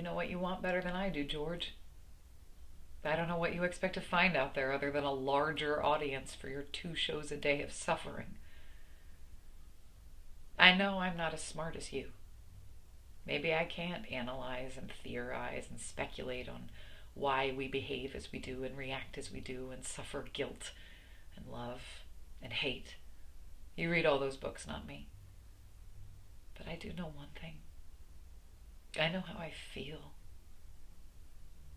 know what you want better than I do, George. I don't know what you expect to find out there other than a larger audience for your 2 shows a day of suffering. I know I'm not as smart as you. Maybe I can't analyze and theorize and speculate on why we behave as we do and react as we do and suffer guilt and love and hate. You read all those books, not me. But I do know one thing. I know how I feel.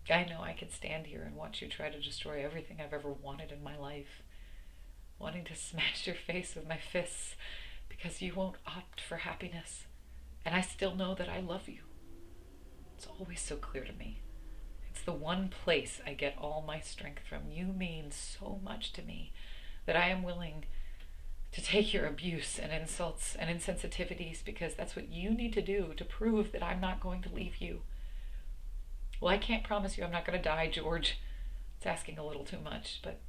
I know I can stand here and watch you try to destroy everything I've ever wanted in my life, wanting to smash your face with my fists because you won't opt for happiness. And I still know that I love you. It's always so clear to me. It's the one place I get all my strength from. You mean so much to me that I am willing to take your abuse and insults and insensitivities because that's what you need to do to prove that I'm not going to leave you. Well, I can't promise you I'm not going to die, George. It's asking a little too much, but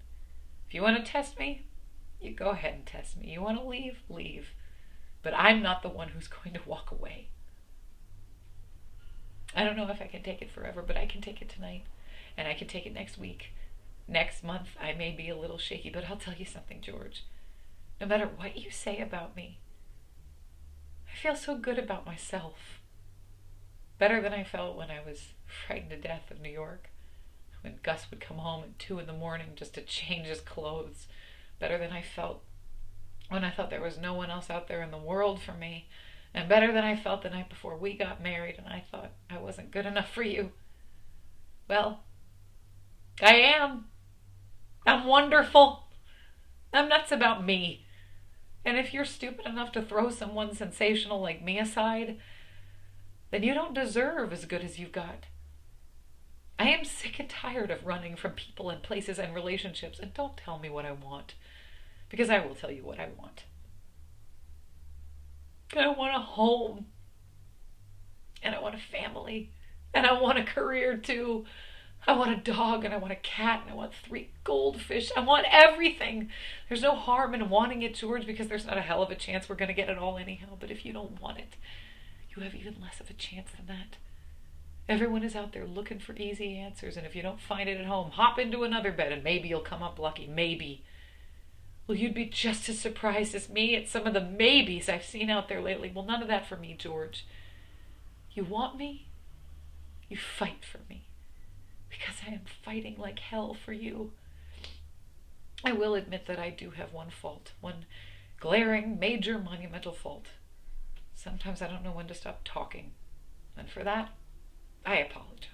if you want to test me, you go ahead and test me. You want to leave? Leave. But I'm not the one who's going to walk away. I don't know if I can take it forever, but I can take it tonight. And I can take it next week. Next month, I may be a little shaky, but I'll tell you something, George. No matter what you say about me, I feel so good about myself. Better than I felt when I was frightened to death of New York. When Gus would come home at 2 in the morning just to change his clothes. Better than I felt when I thought there was no one else out there in the world for me. And better than I felt the night before we got married and I thought I wasn't good enough for you. Well, I am. I'm wonderful. I'm nuts about me. And if you're stupid enough to throw someone sensational like me aside, then you don't deserve as good as you've got. I am sick and tired of running from people and places and relationships, and don't tell me what I want, because I will tell you what I want. I want a home, and I want a family, and I want a career too. I want a dog, and I want a cat, and I want 3 goldfish. I want everything. There's no harm in wanting it, George, because there's not a hell of a chance we're going to get it all anyhow. But if you don't want it, you have even less of a chance than that. Everyone is out there looking for easy answers, and if you don't find it at home, hop into another bed, and maybe you'll come up lucky. Maybe. Well, you'd be just as surprised as me at some of the maybes I've seen out there lately. Well, none of that for me, George. You want me? You fight for me. Because I am fighting like hell for you. I will admit that I do have one fault. One glaring, major, monumental fault. Sometimes I don't know when to stop talking. And for that, I apologize.